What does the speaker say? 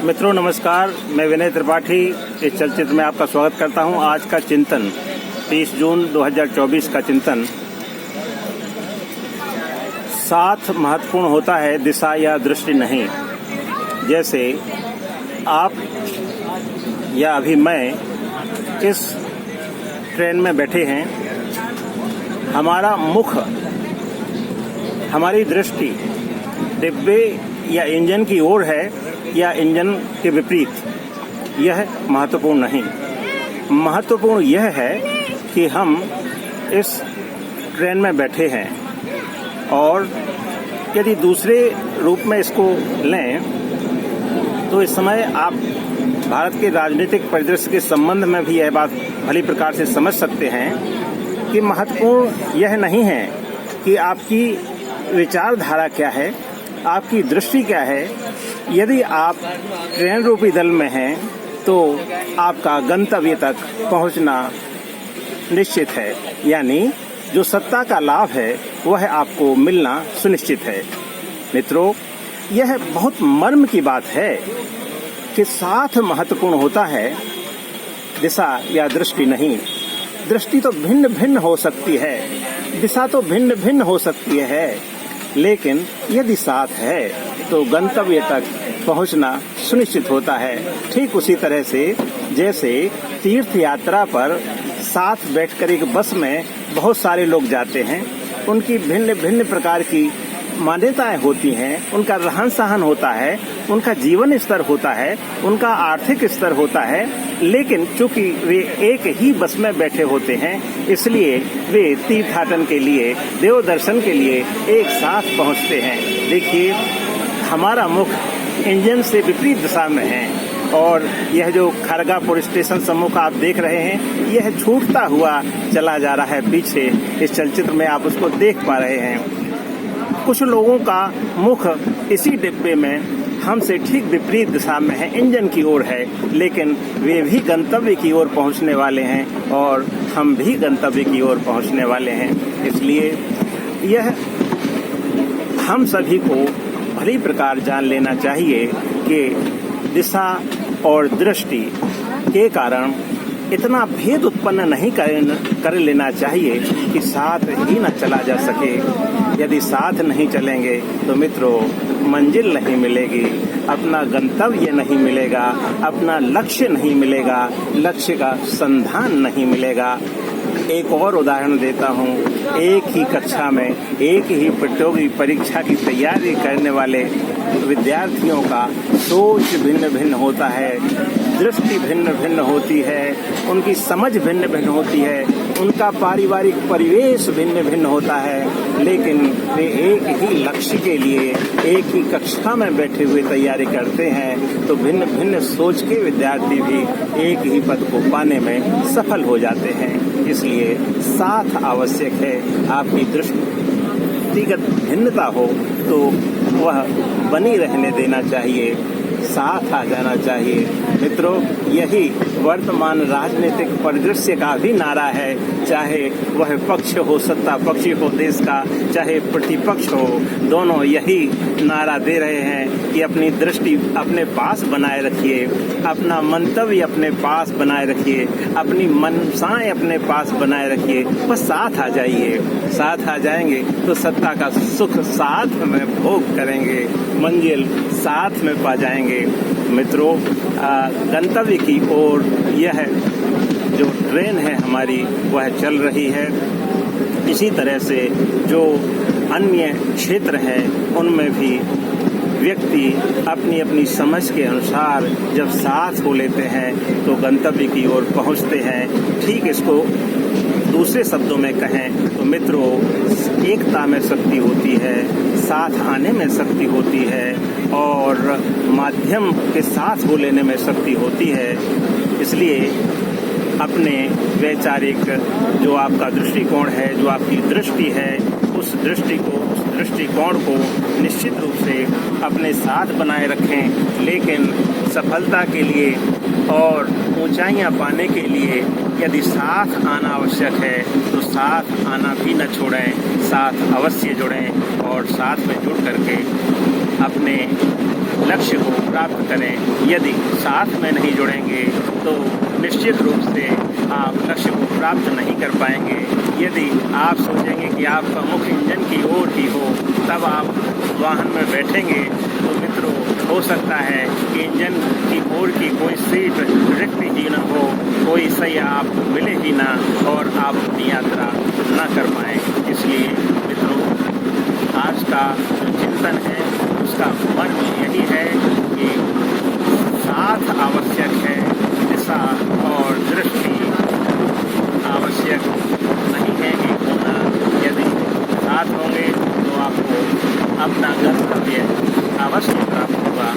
मित्रों नमस्कार, मैं विनय त्रिपाठी इस चलचित्र में आपका स्वागत करता हूं। आज का चिंतन 30 जून 2024 का चिंतन, साथ महत्वपूर्ण होता है, दिशा या दृष्टि नहीं। जैसे आप या अभी मैं इस ट्रेन में बैठे हैं, हमारा मुख, हमारी दृष्टि डिब्बे या इंजन की ओर है या इंजन के विपरीत, यह महत्वपूर्ण नहीं। महत्वपूर्ण यह है कि हम इस ट्रेन में बैठे हैं, और यदि दूसरे रूप में इसको लें तो इस समय आप भारत के राजनीतिक परिदृश्य के संबंध में भी यह बात भली प्रकार से समझ सकते हैं कि महत्वपूर्ण यह नहीं है कि आपकी विचारधारा क्या है, आपकी दृष्टि क्या है। यदि आप ट्रेन रूपी दल में हैं तो आपका गंतव्य तक पहुंचना निश्चित है, यानी जो सत्ता का लाभ है वह आपको मिलना सुनिश्चित है। मित्रों, यह बहुत मर्म की बात है कि साथ महत्वपूर्ण होता है, दिशा या दृष्टि नहीं। दृष्टि तो भिन्न भिन्न हो सकती है, दिशा तो भिन्न भिन्न हो सकती है, लेकिन यदि साथ है तो गंतव्य तक पहुंचना सुनिश्चित होता है। ठीक उसी तरह से जैसे तीर्थ यात्रा पर साथ बैठकर एक बस में बहुत सारे लोग जाते हैं, उनकी भिन्न भिन्न प्रकार की मान्यताएं होती हैं, उनका रहन सहन होता है, उनका जीवन स्तर होता है, उनका आर्थिक स्तर होता है, लेकिन चूंकि वे एक ही बस में बैठे होते हैं, इसलिए वे तीर्थाटन के लिए, देव दर्शन के लिए एक साथ पहुंचते हैं। देखिए, हमारा मुख इंजन से विपरीत दिशा में है, और यह जो खरगापुर स्टेशन सम्मुख आप देख रहे हैं, यह छूटता हुआ चला जा रहा है पीछे। इस चलचित्र में आप उसको देख पा रहे हैं। कुछ लोगों का मुख इसी डिब्बे में हमसे ठीक विपरीत दिशा में है, इंजन की ओर है, लेकिन वे भी गंतव्य की ओर पहुंचने वाले हैं और हम भी गंतव्य की ओर पहुंचने वाले हैं। इसलिए यह हम सभी को भली प्रकार जान लेना चाहिए कि दिशा और दृष्टि के कारण इतना भेद उत्पन्न नहीं कर लेना चाहिए कि साथ ही न चला जा सके। यदि साथ नहीं चलेंगे तो मित्रों, मंजिल नहीं मिलेगी, अपना गंतव्य नहीं मिलेगा, अपना लक्ष्य नहीं मिलेगा, लक्ष्य का संधान नहीं मिलेगा। एक और उदाहरण देता हूँ। एक ही कक्षा में एक ही प्रतियोगी परीक्षा की तैयारी करने वाले विद्यार्थियों का सोच भिन्न भिन्न होता है, दृष्टि भिन्न भिन्न होती है, उनकी समझ भिन्न भिन्न होती है, उनका पारिवारिक परिवेश भिन्न भिन्न होता है, लेकिन वे एक ही लक्ष्य के लिए एक ही कक्षा में बैठे हुए तैयारी करते हैं। तो भिन्न भिन्न सोच के विद्यार्थी भी एक ही पद को पाने में सफल हो जाते हैं। इसलिए साथ आवश्यक है। आपकी दृष्टिगत भिन्नता हो तो वह बनी रहने देना चाहिए, साथ आ जाना चाहिए। मित्रों, यही वर्तमान राजनीतिक परिदृश्य का भी नारा है, चाहे वह पक्ष हो, सत्ता पक्ष हो देश का, चाहे प्रतिपक्ष हो, दोनों यही नारा दे रहे हैं कि अपनी दृष्टि अपने पास बनाए रखिए, अपना मंतव्य अपने पास बनाए रखिए, अपनी मनसाएं अपने पास बनाए रखिए, बस साथ आ जाइए। साथ आ जाएंगे तो सत्ता का सुख साथ में भोग करेंगे, मंजिल साथ में पा जाएंगे। मित्रों, गंतव्य की ओर यह जो ट्रेन है हमारी, वह चल रही है। इसी तरह से जो अन्य क्षेत्र हैं उनमें भी व्यक्ति अपनी अपनी समझ के अनुसार जब साथ हो लेते हैं तो गंतव्य की ओर पहुंचते हैं। ठीक इसको दूसरे शब्दों में कहें तो मित्रों, एकता में शक्ति होती है, साथ आने में शक्ति होती है, और माध्यम के साथ हो लेने में शक्ति होती है। इसलिए अपने वैचारिक जो आपका दृष्टिकोण है, जो आपकी दृष्टि है, उस दृष्टिकोण को निश्चित रूप से अपने साथ बनाए रखें। लेकिन सफलता के लिए और ऊंचाइयां पाने के लिए यदि साथ आना आवश्यक है तो साथ आना भी न छोड़ें, साथ अवश्य जुड़ें और साथ में जुड़ करके अपने लक्ष्य को प्राप्त करें। यदि साथ में नहीं जुड़ेंगे तो निश्चित रूप से आप लक्ष्य को प्राप्त नहीं कर पाएंगे। यदि आप सोचेंगे कि आपका मुख इंजन की ओर ही हो तब आप वाहन में बैठेंगे तो मित्रों हो सकता है कि इंजन की ओर की कोई सीट रिक्त ही न हो, कोई सही आपको मिले ही ना और आप अपनी यात्रा न कर पाएँ। इसलिए मित्रों आज का जो चिंतन है उसका मर्म यही है कि साथ आवश्यक है, दिशा और दृष्टि आवश्यक नहीं है एक होना। यदि साथ होंगे तो आपको अपना गंतव्य अवश्य प्राप्त होगा।